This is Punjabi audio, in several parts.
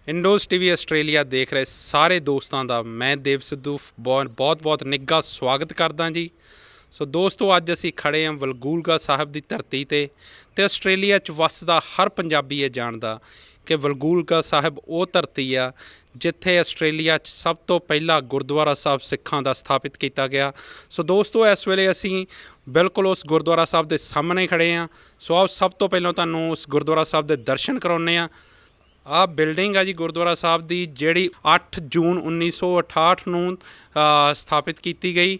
ਇੰਡੋਜ਼ ਟੀਵੀ ਆਸਟ੍ਰੇਲੀਆ ਦੇਖ ਰਹੇ ਸਾਰੇ ਦੋਸਤਾਂ ਦਾ ਮੈਂ ਦੇਵ ਸਿੱਧੂ ਬਹੁਤ ਨਿੱਘਾ ਸਵਾਗਤ ਕਰਦਾ ਜੀ। ਸੋ ਦੋਸਤੋ, ਅੱਜ ਅਸੀਂ ਖੜੇ ਹਾਂ ਵਲਗੂਲਗਾ ਸਾਹਿਬ ਦੀ ਧਰਤੀ ਤੇ ਆਸਟ੍ਰੇਲੀਆ 'ਚ ਵੱਸਦਾ ਹਰ ਪੰਜਾਬੀ ਇਹ ਜਾਣਦਾ ਕਿ ਵਲਗੂਲਗਾ ਸਾਹਿਬ ਉਹ ਧਰਤੀ ਆ ਜਿੱਥੇ ਆਸਟ੍ਰੇਲੀਆ 'ਚ ਸਭ ਤੋਂ ਪਹਿਲਾ ਗੁਰਦੁਆਰਾ ਸਾਹਿਬ ਸਿੱਖਾਂ ਦਾ ਸਥਾਪਿਤ ਕੀਤਾ ਗਿਆ। ਸੋ ਦੋਸਤੋ, ਇਸ ਵੇਲੇ ਅਸੀਂ ਬਿਲਕੁਲ ਉਸ ਗੁਰਦੁਆਰਾ ਸਾਹਿਬ ਦੇ ਸਾਹਮਣੇ ਖੜੇ ਹਾਂ। ਸੋ ਆਓ ਸਭ ਤੋਂ ਪਹਿਲਾਂ ਤੁਹਾਨੂੰ ਉਸ ਗੁਰਦੁਆਰਾ ਸਾਹਿਬ ਦੇ ਦਰਸ਼ਨ ਕਰਾਉਂਦੇ ਹਾਂ। ਆਹ ਬਿਲਡਿੰਗ ਆ ਜੀ ਗੁਰਦੁਆਰਾ ਸਾਹਿਬ ਦੀ, ਜਿਹੜੀ 8 ਜੂਨ 1968 ਨੂੰ ਸਥਾਪਿਤ ਕੀਤੀ ਗਈ।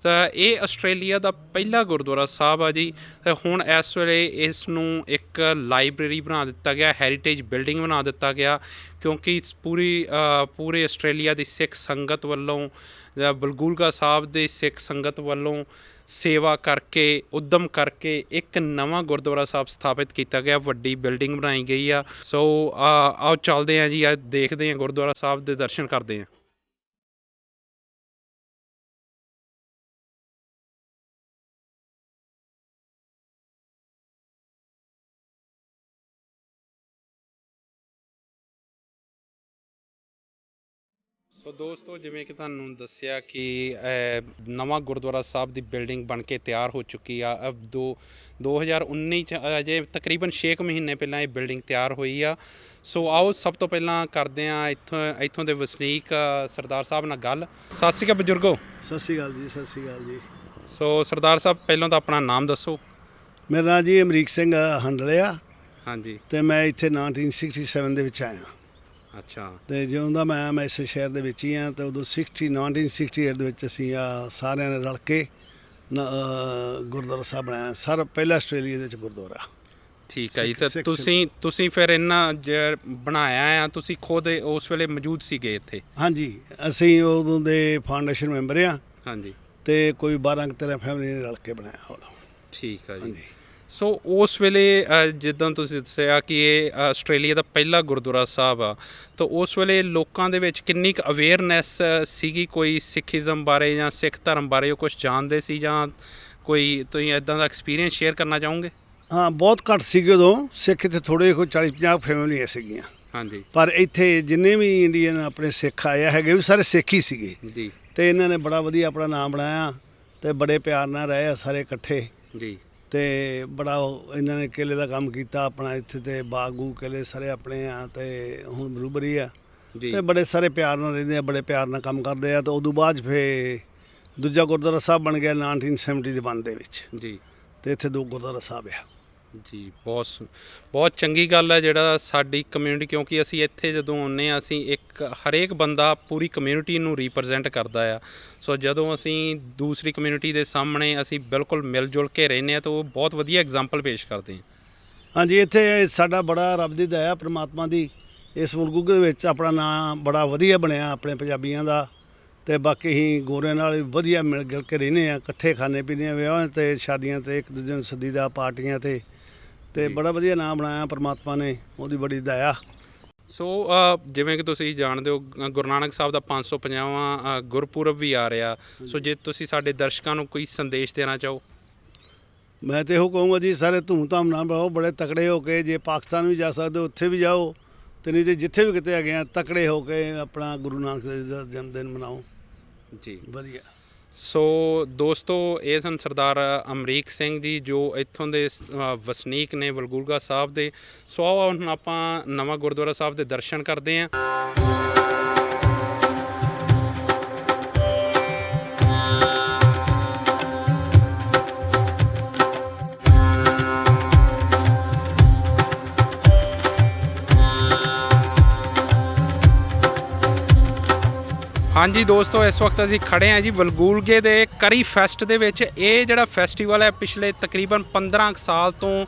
ਤਾਂ ਇਹ ਆਸਟ੍ਰੇਲੀਆ ਦਾ ਪਹਿਲਾ ਗੁਰਦੁਆਰਾ ਸਾਹਿਬ ਆ ਜੀ। ਅਤੇ ਹੁਣ ਇਸ ਵੇਲੇ ਇਸ ਨੂੰ ਇੱਕ ਲਾਇਬ੍ਰੇਰੀ ਬਣਾ ਦਿੱਤਾ ਗਿਆ, ਹੈਰੀਟੇਜ ਬਿਲਡਿੰਗ ਬਣਾ ਦਿੱਤਾ ਗਿਆ, ਕਿਉਂਕਿ ਪੂਰੇ ਆਸਟ੍ਰੇਲੀਆ ਦੀ ਸਿੱਖ ਸੰਗਤ ਵੱਲੋਂ ਵਲਗੂਲਗਾ ਸਾਹਿਬ ਦੇ ਸਿੱਖ ਸੰਗਤ ਵੱਲੋਂ ਸੇਵਾ ਕਰਕੇ ਉਦਮ ਕਰਕੇ ਇੱਕ ਨਵਾਂ ਗੁਰਦੁਆਰਾ ਸਾਹਿਬ ਸਥਾਪਿਤ ਕੀਤਾ ਗਿਆ, ਵੱਡੀ ਬਿਲਡਿੰਗ ਬਣਾਈ ਗਈ ਆ। ਸੋ ਆਓ ਚੱਲਦੇ ਹਾਂ ਜੀ, ਅੱਜ ਦੇਖਦੇ ਹਾਂ ਗੁਰਦੁਆਰਾ ਸਾਹਿਬ ਦੇ ਦਰਸ਼ਨ ਕਰਦੇ ਹਾਂ। ਸੋ ਦੋਸਤੋ, ਜਿਵੇਂ ਕਿ ਤੁਹਾਨੂੰ ਦੱਸਿਆ ਕਿ ਨਵਾਂ ਗੁਰਦੁਆਰਾ ਸਾਹਿਬ ਦੀ ਬਿਲਡਿੰਗ ਬਣ ਕੇ ਤਿਆਰ ਹੋ ਚੁੱਕੀ ਆ। 2019 'ਚ ਅਜੇ ਤਕਰੀਬਨ 6 ਮਹੀਨੇ ਪਹਿਲਾਂ ਇਹ ਬਿਲਡਿੰਗ ਤਿਆਰ ਹੋਈ ਆ। ਸੋ ਆਓ ਸਭ ਤੋਂ ਪਹਿਲਾਂ ਕਰਦੇ ਹਾਂ ਇੱਥੋਂ ਦੇ ਵਸਨੀਕ ਸਰਦਾਰ ਸਾਹਿਬ ਨਾਲ ਗੱਲ। ਸਤਿ ਸ਼੍ਰੀ ਅਕਾਲ ਬਜ਼ੁਰਗੋ। ਸਤਿ ਸ਼੍ਰੀ ਅਕਾਲ ਜੀ। ਸਤਿ ਸ਼੍ਰੀ ਅਕਾਲ ਜੀ। ਸੋ ਸਰਦਾਰ ਸਾਹਿਬ, ਪਹਿਲਾਂ ਤਾਂ ਆਪਣਾ ਨਾਮ ਦੱਸੋ। ਮੇਰਾ ਨਾਂ ਜੀ ਅਮਰੀਕ ਸਿੰਘ ਹੰਡਲਿਆ। ਹਾਂਜੀ। ਅਤੇ ਮੈਂ ਇੱਥੇ 1967 ਦੇ ਵਿੱਚ ਆਇਆ। ਅੱਛਾ। ਅਤੇ ਜਿਉਂ ਦਾ ਮੈਂ ਇਸ ਸ਼ਹਿਰ ਦੇ ਵਿੱਚ ਹੀ ਹਾਂ, ਅਤੇ ਉਦੋਂ 1968 ਦੇ ਵਿੱਚ ਅਸੀਂ ਸਾਰਿਆਂ ਨੇ ਰਲ ਕੇ ਗੁਰਦੁਆਰਾ ਸਾਹਿਬ ਬਣਾਇਆ। ਪਹਿਲਾ ਆਸਟ੍ਰੇਲੀਆ ਦੇ ਵਿੱਚ ਗੁਰਦੁਆਰਾ। ਠੀਕ ਹੈ ਜੀ। ਤਾਂ ਤੁਸੀਂ ਫਿਰ ਇਹਨਾਂ ਬਣਾਇਆ ਆ, ਤੁਸੀਂ ਖੁਦ ਉਸ ਵੇਲੇ ਮੌਜੂਦ ਸੀਗੇ ਇੱਥੇ? ਹਾਂਜੀ, ਅਸੀਂ ਉਦੋਂ ਦੇ ਫਾਊਂਡੇਸ਼ਨ ਮੈਂਬਰ ਹਾਂ। ਹਾਂਜੀ। ਅਤੇ ਕੋਈ 12-13 ਫੈਮਿਲੀ ਨੇ ਰਲ ਕੇ ਬਣਾਇਆ ਉਦੋਂ। ਠੀਕ ਹੈ ਜੀ। ਸੋ ਉਸ ਵੇਲੇ ਜਿੱਦਾਂ ਤੁਸੀਂ ਦੱਸਿਆ ਕਿ ਇਹ ਆਸਟ੍ਰੇਲੀਆ ਦਾ ਪਹਿਲਾ ਗੁਰਦੁਆਰਾ ਸਾਹਿਬ ਆ, ਤਾਂ ਉਸ ਵੇਲੇ ਲੋਕਾਂ ਦੇ ਵਿੱਚ ਕਿੰਨੀ ਕੁ ਅਵੇਅਰਨੈਸ ਸੀਗੀ ਕੋਈ ਸਿੱਖੀਜ਼ਮ ਬਾਰੇ ਜਾਂ ਸਿੱਖ ਧਰਮ ਬਾਰੇ? ਉਹ ਕੁਛ ਜਾਣਦੇ ਸੀ ਜਾਂ ਕੋਈ ਤੁਸੀਂ ਇੱਦਾਂ ਦਾ ਐਕਸਪੀਰੀਅੰਸ ਸ਼ੇਅਰ ਕਰਨਾ ਚਾਹੋਗੇ? ਹਾਂ, ਬਹੁਤ ਘੱਟ ਸੀਗੇ ਉਦੋਂ ਸਿੱਖ। ਇੱਥੇ ਥੋੜ੍ਹੇ ਕੋਈ 40-50 ਫੈਮਿਲੀਆਂ ਸੀਗੀਆਂ। ਹਾਂਜੀ। ਪਰ ਇੱਥੇ ਜਿੰਨੇ ਵੀ ਇੰਡੀਅਨ ਆਪਣੇ ਸਿੱਖ ਆਏ ਹੈਗੇ ਵੀ ਸਾਰੇ ਸਿੱਖ ਹੀ ਸੀਗੇ ਜੀ। ਅਤੇ ਇਹਨਾਂ ਨੇ ਬੜਾ ਵਧੀਆ ਆਪਣਾ ਨਾਮ ਬਣਾਇਆ ਅਤੇ ਬੜੇ ਪਿਆਰ ਨਾਲ ਰਹੇ ਆ ਸਾਰੇ ਇਕੱਠੇ ਜੀ। ਅਤੇ ਬੜਾ ਇਹਨਾਂ ਨੇ ਕਿਲੇ ਦਾ ਕੰਮ ਕੀਤਾ ਆਪਣਾ ਇੱਥੇ, ਅਤੇ ਬਾਗੂ ਕਿਲੇ ਸਾਰੇ ਆਪਣੇ ਆ, ਅਤੇ ਹੁਣ ਬਰੂਬਰੀ ਆ, ਅਤੇ ਬੜੇ ਸਾਰੇ ਪਿਆਰ ਨਾਲ ਰਹਿੰਦੇ ਆ, ਬੜੇ ਪਿਆਰ ਨਾਲ ਕੰਮ ਕਰਦੇ ਆ। ਅਤੇ ਉਦੋਂ ਬਾਅਦ ਫਿਰ ਦੂਜਾ ਗੁਰਦੁਆਰਾ ਸਾਹਿਬ ਬਣ ਗਿਆ 1970 ਦੇ ਬੰਦ ਦੇ ਵਿੱਚ ਜੀ। ਅਤੇ ਇੱਥੇ 2 ਗੁਰਦੁਆਰਾ ਸਾਹਿਬ ਆ ਜੀ। ਬਹੁਤ ਚੰਗੀ ਗੱਲ ਹੈ ਜਿਹੜਾ ਸਾਡੀ ਕਮਿਊਨਿਟੀ, ਕਿਉਂਕਿ ਅਸੀਂ ਇੱਥੇ ਜਦੋਂ ਆਉਂਦੇ ਹਾਂ ਅਸੀਂ ਹਰੇਕ ਬੰਦਾ ਪੂਰੀ ਕਮਿਊਨਿਟੀ ਨੂੰ ਰੀਪ੍ਰਜੈਂਟ ਕਰਦਾ ਆ। ਸੋ ਜਦੋਂ ਅਸੀਂ ਦੂਸਰੀ ਕਮਿਊਨਿਟੀ ਦੇ ਸਾਹਮਣੇ ਅਸੀਂ ਬਿਲਕੁਲ ਮਿਲ ਜੁਲ ਕੇ ਰਹਿੰਦੇ ਹਾਂ ਤਾਂ ਉਹ ਬਹੁਤ ਵਧੀਆ ਐਗਜ਼ਾਮਪਲ ਪੇਸ਼ ਕਰਦੇ ਹਾਂ। ਹਾਂਜੀ, ਇੱਥੇ ਸਾਡਾ ਬੜਾ ਰੱਬ ਦੀ ਦਇਆ, ਪ੍ਰਮਾਤਮਾ ਦੀ। ਇਸ ਵਲਗੂਲਗਾ ਦੇ ਵਿੱਚ ਆਪਣਾ ਨਾਂ ਬੜਾ ਵਧੀਆ ਬਣਿਆ ਆਪਣੇ ਪੰਜਾਬੀਆਂ ਦਾ, ਅਤੇ ਬਾਕੀ ਅਸੀਂ ਗੋਰਿਆਂ ਨਾਲ ਵੀ ਵਧੀਆ ਮਿਲ ਗਿਲ ਕੇ ਰਹਿੰਦੇ ਹਾਂ, ਇਕੱਠੇ ਖਾਣੇ ਪੀਣੇ, ਵਿਆਹਾਂ 'ਤੇ ਸ਼ਾਦੀਆਂ 'ਤੇ ਇੱਕ ਦੂਜੇ ਨੂੰ ਸੱਦੀਦਾ, ਪਾਰਟੀਆਂ 'ਤੇ ਬੜਾ ਵਧੀਆ ਨਾਮ ਬਣਾਇਆ ਪਰਮਾਤਮਾ ਨੇ, ਉਹਦੀ ਬੜੀ ਦਇਆ। ਸੋ ਜਿਵੇਂ ਕਿ ਤੁਸੀਂ ਜਾਣਦੇ ਹੋ, ਗੁਰੂ ਨਾਨਕ ਸਾਹਿਬ ਦਾ 550ਵਾਂ ਗੁਰਪੁਰਬ ਵੀ ਆ ਰਿਹਾ। ਸੋ ਜੇ ਤੁਸੀਂ ਸਾਡੇ ਦਰਸ਼ਕਾਂ ਨੂੰ ਕੋਈ ਸੰਦੇਸ਼ ਦੇਣਾ ਚਾਹੋ? ਮੈਂ ਤਾਂ ਇਹੋ ਕਹੂੰਗਾ ਜੀ, ਸਾਰੇ ਧੂਮ-ਧਾਮ ਨਾਲ ਬਣਾਓ, ਬੜੇ ਤਕੜੇ ਹੋ ਕੇ। ਜੇ ਪਾਕਿਸਤਾਨ ਵੀ ਜਾ ਸਕਦੇ ਹੋ ਉੱਥੇ ਵੀ ਜਾਓ, ਅਤੇ ਨਹੀਂ ਤਾਂ ਜਿੱਥੇ ਵੀ ਕਿਤੇ ਹੈਗੇ ਆ ਤਕੜੇ ਹੋ ਕੇ ਆਪਣਾ ਗੁਰੂ ਨਾਨਕ ਦੇਵ ਦਾ ਜਨਮ ਦਿਨ ਮਨਾਓ ਜੀ। ਵਧੀਆ। ਸੋ ਦੋਸਤੋ, ਇਹ ਸਨ ਸਰਦਾਰ ਅਮਰੀਕ ਸਿੰਘ ਜੀ, ਜੋ ਇੱਥੋਂ ਦੇ ਵਸਨੀਕ ਨੇ ਵਲਗੂਲਗਾ ਸਾਹਿਬ ਦੇ। ਸੋ ਹੁਣ ਆਪਾਂ ਨਵਾਂ ਗੁਰਦੁਆਰਾ ਸਾਹਿਬ ਦੇ ਦਰਸ਼ਨ ਕਰਦੇ ਹਾਂ। ਹਾਂਜੀ ਦੋਸਤੋ, ਇਸ ਵਕਤ ਅਸੀਂ ਖੜੇ ਹਾਂ ਜੀ ਵਲਗੂਲਗੇ ਦੇ ਕਰੀ ਫੈਸਟ ਦੇ ਵਿੱਚ। ਇਹ ਜਿਹੜਾ ਫੈਸਟੀਵਲ ਹੈ ਪਿਛਲੇ ਤਕਰੀਬਨ 15 ਸਾਲ ਤੋਂ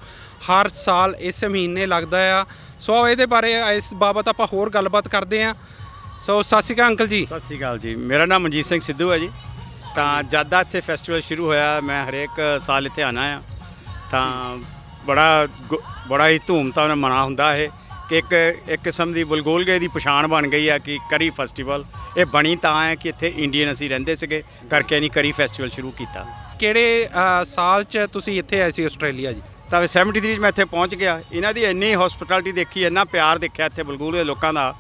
ਹਰ ਸਾਲ ਇਸ ਮਹੀਨੇ ਲੱਗਦਾ ਆ। ਸੋ ਇਹਦੇ ਬਾਰੇ ਇਸ ਬਾਬਤ ਆਪਾਂ ਹੋਰ ਗੱਲਬਾਤ ਕਰਦੇ ਹਾਂ। ਸੋ ਸਤਿ ਸ਼੍ਰੀ ਅਕਾਲ ਅੰਕਲ ਜੀ। ਸਤਿ ਸ਼੍ਰੀ ਅਕਾਲ ਜੀ। ਮੇਰਾ ਨਾਮ ਮਨਜੀਤ ਸਿੰਘ ਸਿੱਧੂ ਹੈ ਜੀ। ਤਾਂ ਜਦ ਦਾ ਇੱਥੇ ਫੈਸਟੀਵਲ ਸ਼ੁਰੂ ਹੋਇਆ, ਮੈਂ ਹਰੇਕ ਸਾਲ ਇੱਥੇ ਆਉਣਾ ਆ। ਤਾਂ ਬੜਾ ਹੀ ਧੂਮ-ਧਾਮ ਨਾਲ ਮਨਾ ਹੁੰਦਾ ਇਹ ਕਿ ਇੱਕ ਕਿਸਮ ਦੀ ਵਲਗੂਲਗੇ ਦੀ ਪਛਾਣ ਬਣ ਗਈ ਆ ਕਿ ਕਰੀ ਫੈਸਟੀਵਲ। ਇਹ ਬਣੀ ਤਾਂ ਹੈ ਕਿ ਇੱਥੇ ਇੰਡੀਅਨ ਅਸੀਂ ਰਹਿੰਦੇ ਸੀਗੇ, ਕਰਕੇ ਨਹੀਂ ਕਰੀ ਫੈਸਟੀਵਲ ਸ਼ੁਰੂ ਕੀਤਾ। ਕਿਹੜੇ ਸਾਲ 'ਚ ਤੁਸੀਂ ਇੱਥੇ ਆਏ ਸੀ ਆਸਟ੍ਰੇਲੀਆ ਜੀ? ਤਾਂ 73 'ਚ ਮੈਂ ਇੱਥੇ ਪਹੁੰਚ ਗਿਆ। ਇਹਨਾਂ ਦੀ ਇੰਨੀ ਹੌਸਪਿਟੈਲਿਟੀ ਦੇਖੀ, ਇੰਨਾ ਪਿਆਰ ਦੇਖਿਆ ਇੱਥੇ ਬਲਗੂਲ ਦੇ ਲੋਕਾਂ ਦਾ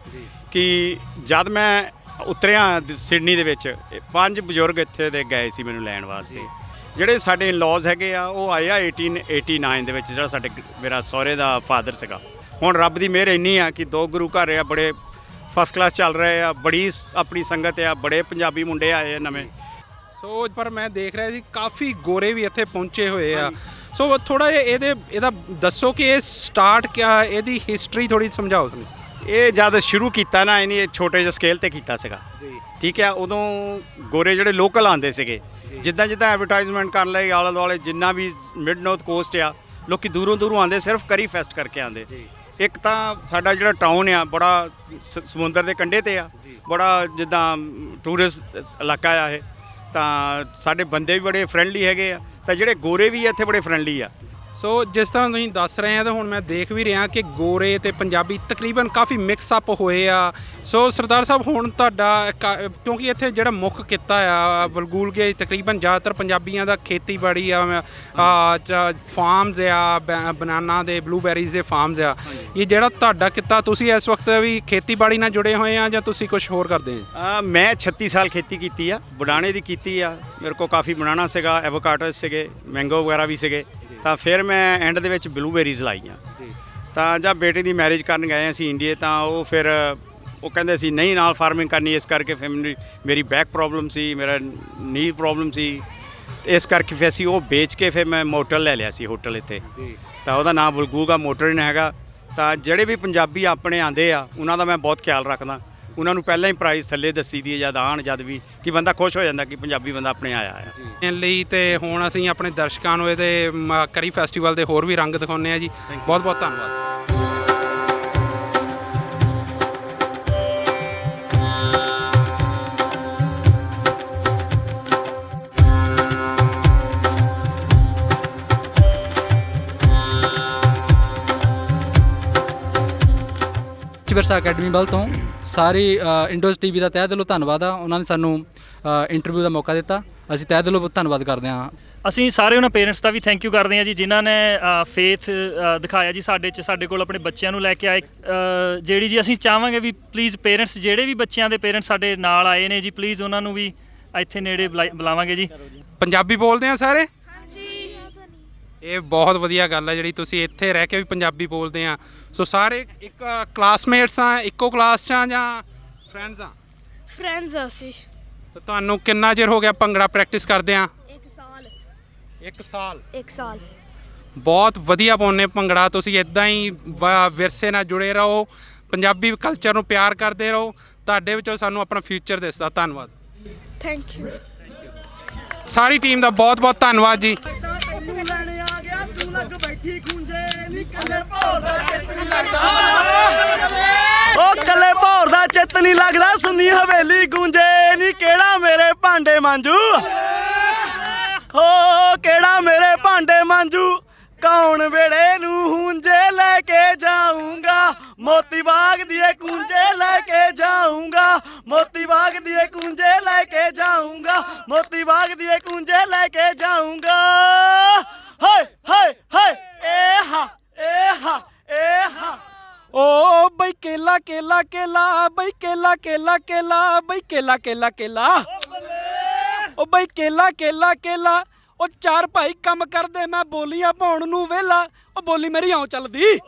ਕਿ ਜਦ ਮੈਂ ਉਤਰਿਆ ਸਿਡਨੀ ਦੇ ਵਿੱਚ 5 ਬਜ਼ੁਰਗ ਇੱਥੇ ਦੇ ਗਏ ਸੀ ਮੈਨੂੰ ਲੈਣ ਵਾਸਤੇ। ਜਿਹੜੇ ਸਾਡੇ ਇਨਲੌਜ਼ ਹੈਗੇ ਆ ਉਹ ਆਏ ਆ 1889 ਦੇ ਵਿੱਚ, ਜਿਹੜਾ ਸਾਡੇ ਮੇਰਾ ਸਹੁਰੇ ਦਾ ਫਾਦਰ ਸੀਗਾ। ਹੁਣ ਰੱਬ ਦੀ ਮਿਹਰ ਇੰਨੀ ਆ ਕਿ 2 ਗੁਰੂ ਘਰ ਆ, ਬੜੇ ਫਸਟ ਕਲਾਸ ਚੱਲ ਰਹੇ ਆ, ਬੜੀ ਆਪਣੀ ਸੰਗਤ ਆ, ਬੜੇ ਪੰਜਾਬੀ ਮੁੰਡੇ ਆਏ ਆ ਨਵੇਂ। ਸੋ ਪਰ ਮੈਂ ਦੇਖ ਰਿਹਾ ਸੀ ਕਾਫੀ ਗੋਰੇ ਵੀ ਇੱਥੇ ਪਹੁੰਚੇ ਹੋਏ ਆ। ਸੋ ਥੋੜਾ ਜਿਹਾ ਇਹਦਾ ਦੱਸੋ ਕਿ ਇਹ ਸਟਾਰਟ ਕਿਆ, ਇਹਦੀ ਹਿਸਟਰੀ ਥੋੜੀ ਸਮਝਾਓ ਤੁਸੀਂ। ਇਹ ਜਦ ਸ਼ੁਰੂ ਕੀਤਾ ਨਾ ਇਹਨੇ ਛੋਟੇ ਜਿਹੇ ਸਕੇਲ ਤੇ ਕੀਤਾ ਸੀਗਾ, ਠੀਕ ਹੈ। ਉਦੋਂ ਗੋਰੇ ਜਿਹੜੇ ਲੋਕਲ ਆਉਂਦੇ ਸੀਗੇ, ਜਿੱਦਾਂ ਜਿੱਦਾਂ ਐਡਵਰਟਾਈਜ਼ਮੈਂਟ ਕਰਨ ਲਈ ਆਲੇ ਦੁਆਲੇ ਜਿੰਨਾ ਵੀ ਮਿਡ ਨਾਰਥ ਕੋਸਟ ਆ, ਲੋਕੀ ਦੂਰੋਂ ਦੂਰੋਂ ਆਉਂਦੇ, ਸਿਰਫ ਕਰੀ ਫੈਸਟ ਕਰਕੇ ਆਉਂਦੇ। ਇੱਕ ਤਾਂ ਸਾਡਾ ਜਿਹੜਾ ਟਾਊਨ ਆ ਬੜਾ ਸਮੁੰਦਰ ਦੇ ਕੰਢੇ ਤੇ ਆ, ਬੜਾ ਜਿੱਦਾਂ ਟੂਰਿਸਟ ਇਲਾਕਾ ਆ ਇਹ, ਤਾਂ ਸਾਡੇ ਬੰਦੇ ਵੀ ਬੜੇ ਫਰੈਂਡਲੀ ਹੈਗੇ ਆ, ਤਾਂ ਜਿਹੜੇ ਗੋਰੇ ਵੀ ਆ ਇੱਥੇ ਬੜੇ ਫਰੈਂਡਲੀ ਆ। ਸੋ ਜਿਸ ਤਰ੍ਹਾਂ ਤੁਸੀਂ ਦੱਸ ਰਹੇ ਆ ਤਾਂ ਹੁਣ ਮੈਂ ਦੇਖ ਵੀ ਰਿਹਾ ਕਿ ਗੋਰੇ ਤੇ ਪੰਜਾਬੀ ਤਕਰੀਬਨ ਕਾਫੀ ਮਿਕਸ ਅਪ ਹੋਏ ਆ। ਸੋ ਸਰਦਾਰ ਸਾਹਿਬ ਹੁਣ ਤੁਹਾਡਾ ਕਿਉਂਕਿ ਇੱਥੇ ਜਿਹੜਾ ਮੁੱਖ ਕਿੱਤਾ ਆ ਵਲਗੂਲਗੇ ਤਕਰੀਬਨ ਜ਼ਿਆਦਾਤਰ ਪੰਜਾਬੀਆਂ ਦਾ ਖੇਤੀਬਾੜੀ ਆ, ਫਾਰਮਸ ਆ, ਬਨਾਨਾ ਦੇ ਬਲੂਬੈਰੀਜ਼ ਦੇ ਫਾਰਮਸ ਆ। ਇਹ ਜਿਹੜਾ ਤੁਹਾਡਾ ਕਿੱਤਾ, ਤੁਸੀਂ ਇਸ ਵਕਤ ਵੀ ਖੇਤੀਬਾੜੀ ਨਾਲ ਜੁੜੇ ਹੋਏ ਆ ਜਾਂ ਤੁਸੀਂ ਕੁਝ ਹੋਰ ਕਰਦੇ ਆ? ਮੈਂ 36 ਸਾਲ ਖੇਤੀ ਕੀਤੀ ਆ, ਬਨਾਨੇ ਦੀ ਕੀਤੀ ਆ। ਮੇਰੇ ਕੋਲ ਕਾਫੀ ਬਨਾਨਾ ਸੀਗਾ, ਐਵੋਕਾਡੋਸ ਸੀਗੇ, ਮੈਂਗੋ ਵਗੈਰਾ ਵੀ ਸੀਗੇ। ਤਾਂ ਫਿਰ ਮੈਂ ਐਂਡ ਦੇ ਵਿੱਚ ਬਲੂਬੇਰੀਜ਼ ਲਾਈਆਂ। ਤਾਂ ਜਦ ਬੇਟੇ ਦੀ ਮੈਰਿਜ ਕਰਨ ਗਏ ਅਸੀਂ ਇੰਡੀਆ, ਤਾਂ ਉਹ ਫਿਰ ਉਹ ਕਹਿੰਦੇ ਸੀ ਨਹੀਂ ਨਾਲ ਫਾਰਮਿੰਗ ਕਰਨੀ, ਇਸ ਕਰਕੇ ਫਿਰ ਮੇਰੀ ਬੈਕ ਪ੍ਰੋਬਲਮ ਸੀ, ਮੇਰਾ ਨੀ ਪ੍ਰੋਬਲਮ ਸੀ, ਇਸ ਕਰਕੇ ਫਿਰ ਅਸੀਂ ਉਹ ਵੇਚ ਕੇ ਫਿਰ ਮੈਂ ਮੋਟਰ ਲੈ ਲਿਆ ਸੀ ਹੋਟਲ ਇੱਥੇ। ਤਾਂ ਉਹਦਾ ਨਾਮ ਵਲਗੂਗਾ ਮੋਟਰ ਇਨ ਹੈਗਾ। ਤਾਂ ਜਿਹੜੇ ਵੀ ਪੰਜਾਬੀ ਆਪਣੇ ਆਉਂਦੇ ਆ ਉਹਨਾਂ ਦਾ ਮੈਂ ਬਹੁਤ ਖਿਆਲ ਰੱਖਦਾ। ਉਹਨਾਂ ਨੂੰ ਪਹਿਲਾਂ ਹੀ ਪ੍ਰਾਈਸ ਥੱਲੇ ਦੱਸੀ ਦੀ ਹੈ ਜਦ ਆਉਣ, ਜਦ ਵੀ ਕਿ ਬੰਦਾ ਖੁਸ਼ ਹੋ ਜਾਂਦਾ ਕਿ ਪੰਜਾਬੀ ਬੰਦਾ ਆਪਣੇ ਆਇਆ ਆ ਲਈ। ਤੇ ਹੁਣ ਅਸੀਂ ਆਪਣੇ ਦਰਸ਼ਕਾਂ ਨੂੰ ਇਹਦੇ ਕਰੀ ਫੈਸਟੀਵਲ ਦੇ ਹੋਰ ਵੀ ਰੰਗ ਦਿਖਾਉਂਦੇ ਆ ਜੀ। ਬਹੁਤ ਬਹੁਤ ਧੰਨਵਾਦ। ਵਿਰਸਾ ਅਕੈਡਮੀ ਵੱਲ ਤੋਂ ਸਾਰੀ ਇੰਡੋਜ਼ ਟੀਵੀ ਦਾ ਤਹਿ ਦਿਲੋਂ ਧੰਨਵਾਦ ਆ। ਉਹਨਾਂ ਨੇ ਸਾਨੂੰ ਇੰਟਰਵਿਊ ਦਾ ਮੌਕਾ ਦਿੱਤਾ, ਅਸੀਂ ਤਹਿ ਦਿਲੋਂ ਧੰਨਵਾਦ ਕਰਦੇ ਹਾਂ। ਅਸੀਂ ਸਾਰੇ ਉਹਨਾਂ ਪੇਰੈਂਟਸ ਦਾ ਵੀ ਥੈਂਕ ਯੂ ਕਰਦੇ ਹਾਂ ਜੀ, ਜਿਨ੍ਹਾਂ ਨੇ ਫੇਥ ਦਿਖਾਇਆ ਜੀ ਸਾਡੇ ਕੋਲ ਆਪਣੇ ਬੱਚਿਆਂ ਨੂੰ ਲੈ ਕੇ ਆਏ। ਜਿਹੜੀ ਜੀ ਅਸੀਂ ਚਾਹਾਂਗੇ ਵੀ ਪਲੀਜ਼ ਪੇਰੈਂਟਸ, ਜਿਹੜੇ ਵੀ ਬੱਚਿਆਂ ਦੇ ਪੇਰੈਂਟਸ ਸਾਡੇ ਨਾਲ ਆਏ ਨੇ ਜੀ, ਪਲੀਜ਼ ਉਹਨਾਂ ਨੂੰ ਵੀ ਇੱਥੇ ਨੇੜੇ ਬੁਲਾਵਾਂਗੇ ਜੀ। ਪੰਜਾਬੀ ਬੋਲਦੇ ਆ ਸਾਰੇ? ਇਹ ਬਹੁਤ ਵਧੀਆ ਗੱਲ ਹੈ ਜਿਹੜੀ ਤੁਸੀਂ ਇੱਥੇ ਰਹਿ ਕੇ ਵੀ ਪੰਜਾਬੀ ਬੋਲਦੇ ਆ। ਸੋ ਸਾਰੇ ਇੱਕ ਕਲਾਸਮੇਟਸ ਆ, ਇੱਕੋ ਕਲਾਸ 'ਚ ਆ ਜਾਂ ਫਰੈਂਡਸ ਆ? ਫਰੈਂਡਸ ਆ ਅਸੀਂ। ਤੇ ਤੁਹਾਨੂੰ ਕਿੰਨਾ ਚਿਰ ਹੋ ਗਿਆ ਭੰਗੜਾ ਪ੍ਰੈਕਟਿਸ ਕਰਦੇ ਆ? 1 ਸਾਲ। 1 ਸਾਲ? 1 ਸਾਲ। ਬਹੁਤ ਵਧੀਆ ਪਾਉਂਦੇ ਭੰਗੜਾ। ਤੁਸੀਂ ਇੱਦਾਂ ਹੀ ਵਿਰਸੇ ਨਾਲ ਜੁੜੇ ਰਹੋ, ਪੰਜਾਬੀ ਕਲਚਰ ਨੂੰ ਪਿਆਰ ਕਰਦੇ ਰਹੋ। ਤੁਹਾਡੇ ਵਿੱਚੋਂ ਸਾਨੂੰ ਆਪਣਾ ਫਿਊਚਰ ਦਿਸਦਾ। ਧੰਨਵਾਦ। Thank you. ਸਾਰੀ ਟੀਮ ਦਾ ਬਹੁਤ ਬਹੁਤ ਧੰਨਵਾਦ ਜੀ। ਉਹ ਕੱਲੇ ਭੌਰ ਦਾ ਚਿੱਤ ਨਹੀਂ ਲੱਗਦਾ, ਸੁੰਨੀ ਹਵੇਲੀ ਗੂੰਜੇ ਨੀ ਕਿਹੜਾ ਮੇਰੇ ਭਾਂਡੇ ਮਾਂਜੂ। ਹੋ ਕਿਹੜਾ ਮੇਰੇ ਭਾਂਡੇ ਮਾਂਜੂ, ਕੌਣ ਵੇੜੇ ਨੂੰ ਹੁੰਜੇ ਲੈ ਕੇ ਜਾਊਂਗਾ, ਮੋਤੀ ਬਾਗ ਦੀਏ ਕੂੰਜੇ ਲੈ ਕੇ ਜਾਊਂਗਾ, ਮੋਤੀ ਬਾਗ ਦੀਏ ਕੂੰਜੇ ਲੈ ਕੇ ਜਾਊਂਗਾ, ਮੋਤੀ ਬਾਗ ਦੀਏ ਕੂੰਜੇ ਲੈ ਕੇ ਜਾਊਂਗਾ। ਹਾਏ ਹਾਏ ਹਾਏ ਏ ਹਾ ਏ ਹਾ ਏ ਹਾ। ਓ ਬਈ ਕੇਲਾ ਕੇਲਾ ਕੇਲਾ, ਬਈ ਕੇਲਾ ਕੇਲਾ ਕੇਲਾ, ਬਈ ਕੇਲਾ ਕੇਲਾ ਕੇਲਾ। ਓ ਬਈ ਕੇਲਾ ਕੇਲਾ ਕੇਲਾ। ਉਹ 4 ਭਾਈ ਕੰਮ ਕਰਦੇ, ਮੈਂ ਬੋਲੀਆਂ ਪਾਉਣ ਨੂੰ ਵਿਹਲਾ। ਉਹ ਬੋਲੀ ਮੇਰੀ ਆਉਂ ਚੱਲਦੀ,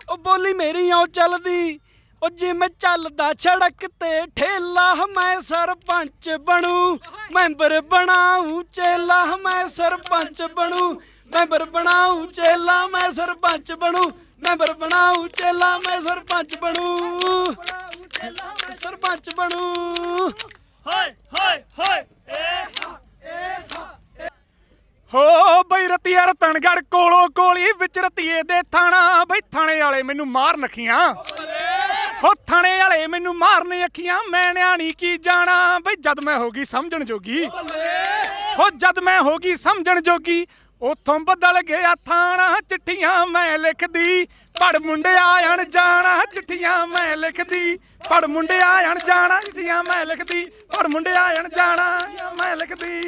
ਉਹ ਬੋਲੀ ਮੇਰੀ ਆਉਂ ਚੱਲਦੀ। ਉਹ ਜਿਵੇਂ ਚੱਲਦਾ ਸੜਕ ਤੇ ਠੇਲਾ, ਮੈਂ ਸਰਪੰਚ ਬਣੂ, ਮੈਂਬਰ ਬਣਾਉ ਚੇਲਾ, ਮੈਂ ਸਰਪੰਚ ਬਣੂ, ਮੈਂਬਰ ਬਣਾਉ ਚੇਲਾ, ਮੈਂ ਸਰਪੰਚ ਬਣੂ, ਮੈਂਬਰ ਬਣਾਉ ਚੇਲਾ, ਮੈਂ ਸਰਪੰਚ ਬਣੂ, ਸਰਪੰਚ ਬਣੂ। ਹਾਏ ਹਾਏ ਹਾਏ ਹੋ ਬਈ ਰਤੀਆ ਰਤਨਗੜ ਕੋਲੋਂ ਕੋਲੀ ਵਿੱਚ ਰਤੀਏ ਦੇ ਥਾਣਾ, ਬਈ ਥਾਣੇ ਵਾਲੇ ਮੈਨੂੰ ਮਾਰਨ ਅੱਖੀਆਂ, ਹੋ ਥਾਣੇ ਵਾਲੇ ਮੈਨੂੰ ਮਾਰਨ ਅੱਖੀਆਂ, ਮੈਂ ਨਿਆਣੀ ਕੀ ਜਾਣਾ, ਬਈ ਜਦ ਮੈਂ ਹੋ ਗਈ ਸਮਝਣ ਜੋਗੀ, ਹੋ ਜਦ ਮੈਂ ਹੋ ਗਈ ਸਮਝਣ ਜੋਗੀ, ਉੱਥੋਂ ਬਦਲ ਗਿਆ ਥਾਣਾ, ਚਿੱਠੀਆਂ ਮੈਂ ਲਿਖਦੀ, ਪੜ ਮੁੰਡਿਆ ਆਣ ਜਾਣਾ, ਚਿੱਠੀਆਂ ਮੈਂ ਲਿਖਦੀ, ਪੜ ਮੁੰਡਿਆ ਆਣ ਜਾਣਾ, ਚਿੱਠੀਆਂ ਮੈਂ ਲਿਖਦੀ, ਪੜ ਮੁੰਡਿਆ ਆਣ ਜਾਣਾ ਮੈਂ ਲਿਖਦੀ।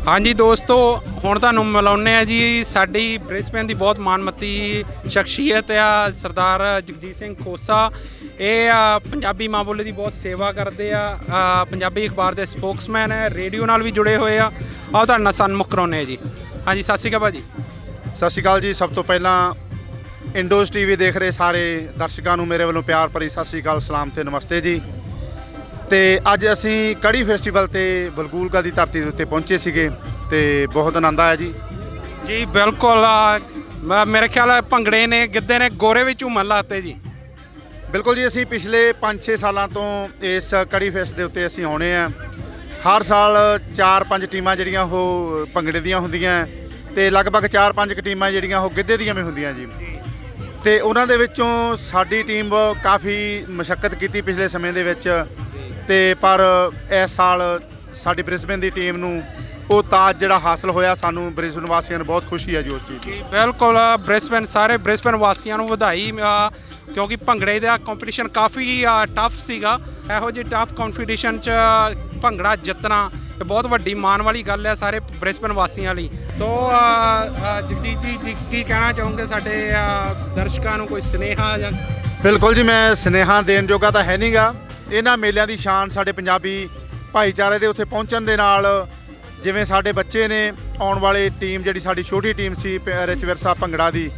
ਹਾਂਜੀ ਦੋਸਤੋ, ਹੁਣ ਤੁਹਾਨੂੰ ਮਿਲਾਉਂਦੇ ਆ ਜੀ ਸਾਡੀ ਬ੍ਰਿਸਬੇਨ ਦੀ ਬਹੁਤ ਮਾਨਮੱਤੀ ਸ਼ਖਸੀਅਤ ਆ ਸਰਦਾਰ ਜਗਜੀਤ ਸਿੰਘ ਖੋਸਾ। ਇਹ ਪੰਜਾਬੀ ਮਾਂ ਬੋਲੀ ਦੀ ਬਹੁਤ ਸੇਵਾ ਕਰਦੇ ਆ, ਪੰਜਾਬੀ ਅਖਬਾਰ ਦੇ ਸਪੋਕਸਮੈਨ ਹੈ, ਰੇਡੀਓ ਨਾਲ ਵੀ ਜੁੜੇ ਹੋਏ ਆ। ਆਓ ਤੁਹਾਡੇ ਨਾਲ ਸਨਮੁਖ ਕਰਾਉਂਦੇ ਆ ਜੀ। ਹਾਂਜੀ, ਸਤਿ ਸ਼੍ਰੀ ਅਕਾਲ ਭਾਜੀ। ਸਤਿ ਸ਼੍ਰੀ ਅਕਾਲ ਜੀ। ਸਭ ਤੋਂ ਪਹਿਲਾਂ ਇੰਡੋਜ਼ ਟੀਵੀ ਦੇਖ ਰਹੇ ਸਾਰੇ ਦਰਸ਼ਕਾਂ ਨੂੰ ਮੇਰੇ ਵੱਲੋਂ ਪਿਆਰ ਭਰੀ ਸਤਿ ਸ਼੍ਰੀ ਅਕਾਲ, ਸਲਾਮ ਤੇ ਨਮਸਤੇ ਜੀ। ਤੇ ਅੱਜ ਅਸੀਂ ਕੜੀ ਫੈਸਟੀਵਲ ਤੇ ਵਲਗੂਲਗਾ ਦੀ ਧਰਤੀ ਦੇ ਉੱਤੇ ਪਹੁੰਚੇ ਸੀਗੇ ਤੇ ਬਹੁਤ ਆਨੰਦ ਆਇਆ ਜੀ। ਜੀ ਬਿਲਕੁਲ, ਮੇਰੇ ਖਿਆਲ ਹੈ ਭੰਗੜੇ ਨੇ ਗਿੱਧੇ ਨੇ ਗੋਰੇ ਵਿੱਚ ਝੂਮਣ ਲਾਤੇ ਜੀ। ਬਿਲਕੁਲ ਜੀ, ਅਸੀਂ ਪਿਛਲੇ 5-6 ਸਾਲਾਂ ਤੋਂ ਇਸ ਕੜੀ ਫੈਸਟ ਦੇ ਉੱਤੇ ਅਸੀਂ ਆਉਣੇ ਆ। ਹਰ ਸਾਲ 4-5 ਟੀਮਾਂ ਜਿਹੜੀਆਂ ਉਹ ਭੰਗੜੇ ਦੀਆਂ ਹੁੰਦੀਆਂ ਤੇ ਲਗਭਗ 4-5 ਟੀਮਾਂ ਜਿਹੜੀਆਂ ਉਹ ਗਿੱਧੇ ਦੀਆਂ ਵੀ ਹੁੰਦੀਆਂ ਜੀ। ਤੇ ਉਹਨਾਂ ਦੇ ਵਿੱਚੋਂ ਸਾਡੀ ਟੀਮ ਕਾਫੀ ਮਸ਼ੱਕਤ ਕੀਤੀ ਪਿਛਲੇ ਸਮੇਂ ਦੇ ਵਿੱਚ ਤੇ ਪਰ ਇਸ ਸਾਲ ਸਾਡੀ ਬ੍ਰਿਸਬੇਨ ਦੀ ਟੀਮ ਨੂੰ ਉਹ ਤਾਜ ਜਿਹੜਾ ਹਾਸਲ ਹੋਇਆ, ਸਾਨੂੰ ਬ੍ਰਿਸਬੇਨ ਵਾਸੀਆਂ ਨੂੰ ਬਹੁਤ ਖੁਸ਼ੀ ਹੈ ਜੀ ਉਸ ਚੀਜ਼ ਦੀ। ਬਿਲਕੁਲ, ਬ੍ਰਿਸਬੇਨ ਸਾਰੇ ਬ੍ਰਿਸਬੇਨ ਵਾਸੀਆਂ ਨੂੰ ਵਧਾਈ, ਕਿਉਂਕਿ ਭੰਗੜੇ ਦਾ ਕੰਪੀਟੀਸ਼ਨ ਕਾਫੀ ਟਫ ਸੀਗਾ। ਇਹੋ ਜਿਹੇ ਟਫ ਕੰਪੀਟੀਸ਼ਨ 'ਚ ਭੰਗੜਾ ਜਿੱਤਣਾ ਇਹ ਬਹੁਤ ਵੱਡੀ ਮਾਣ ਵਾਲੀ ਗੱਲ ਹੈ ਸਾਰੇ ਬ੍ਰਿਸਬੇਨ ਵਾਸੀਆਂ ਲਈ। ਸੋ ਜਗਜੀਤ ਜੀ ਕੀ ਕਹਿਣਾ ਚਾਹੋਗੇ ਸਾਡੇ ਦਰਸ਼ਕਾਂ ਨੂੰ, ਕੋਈ ਸੁਨੇਹਾ ਜਾਂ? ਬਿਲਕੁਲ ਜੀ, ਮੈਂ ਸੁਨੇਹਾ ਦੇਣ ਜੋਗਾ ਤਾਂ ਹੈ ਨਹੀਂਗਾ। ਇਹਨਾਂ ਮੇਲਿਆਂ ਦੀ ਸ਼ਾਨ ਸਾਡੇ ਪੰਜਾਬੀ ਭਾਈਚਾਰੇ ਦੇ ਉੱਥੇ ਪਹੁੰਚਣ ਦੇ ਨਾਲ, ਜਿਵੇਂ ਸਾਡੇ ਬੱਚੇ ਨੇ ਆਉਣ ਵਾਲੇ ਟੀਮ ਜਿਹੜੀ ਸਾਡੀ ਛੋਟੀ ਟੀਮ ਸੀ ਰਿਚ ਵਿਰਸਾ ਭੰਗੜਾ ਦੀ,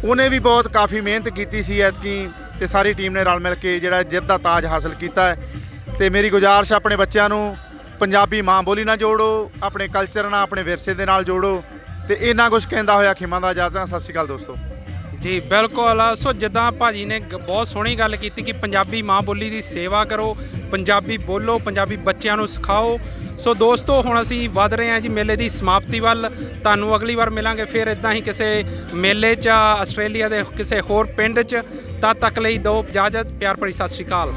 ਉਹਨੇ ਵੀ ਬਹੁਤ ਕਾਫੀ ਮਿਹਨਤ ਕੀਤੀ ਸੀ ਐਤਕੀ ਤੇ ਸਾਰੀ ਟੀਮ ਨੇ ਰਲ ਮਿਲ ਕੇ ਜਿਹੜਾ ਜਿੱਤ ਦਾ ਤਾਜ ਹਾਸਲ ਕੀਤਾ ਹੈ। ਤੇ ਮੇਰੀ ਗੁਜ਼ਾਰਿਸ਼ ਆਪਣੇ ਬੱਚਿਆਂ ਨੂੰ ਪੰਜਾਬੀ ਮਾਂ ਬੋਲੀ ਨਾਲ ਜੋੜੋ, ਆਪਣੇ ਕਲਚਰ ਨਾਲ, ਆਪਣੇ ਵਿਰਸੇ ਦੇ ਨਾਲ ਜੋੜੋ। ਤੇ ਇੰਨਾ ਕੁਝ ਕਹਿੰਦਾ ਹੋਇਆ ਖਿਮਾ ਦਾ ਇਜਾਜ਼ਤ। ਸਤਿ ਸ਼੍ਰੀ ਅਕਾਲ ਦੋਸਤੋ ਜੀ। ਬਿਲਕੁਲ, ਸੋ ਜਿੱਦਾਂ ਭਾਜੀ ਨੇ ਬਹੁਤ ਸੋਹਣੀ ਗੱਲ ਕੀਤੀ ਕਿ ਪੰਜਾਬੀ ਮਾਂ ਬੋਲੀ ਦੀ ਸੇਵਾ ਕਰੋ, ਪੰਜਾਬੀ ਬੋਲੋ, ਪੰਜਾਬੀ ਬੱਚਿਆਂ ਨੂੰ ਸਿਖਾਓ। ਸੋ ਦੋਸਤੋ, ਹੁਣ ਅਸੀਂ ਵੱਧ ਰਹੇ ਹਾਂ ਜੀ ਮੇਲੇ ਦੀ ਸਮਾਪਤੀ ਵੱਲ। ਤੁਹਾਨੂੰ ਅਗਲੀ ਵਾਰ ਮਿਲਾਂਗੇ ਫਿਰ ਇੱਦਾਂ ਹੀ ਕਿਸੇ ਮੇਲੇ 'ਚ, ਆਸਟ੍ਰੇਲੀਆ ਦੇ ਕਿਸੇ ਹੋਰ ਪਿੰਡ 'ਚ। ਤਦ ਤੱਕ ਲਈ ਦਿਓ ਇਜਾਜ਼ਤ। ਪਿਆਰ ਭਰੀ ਸਤਿ ਸ਼੍ਰੀ ਅਕਾਲ।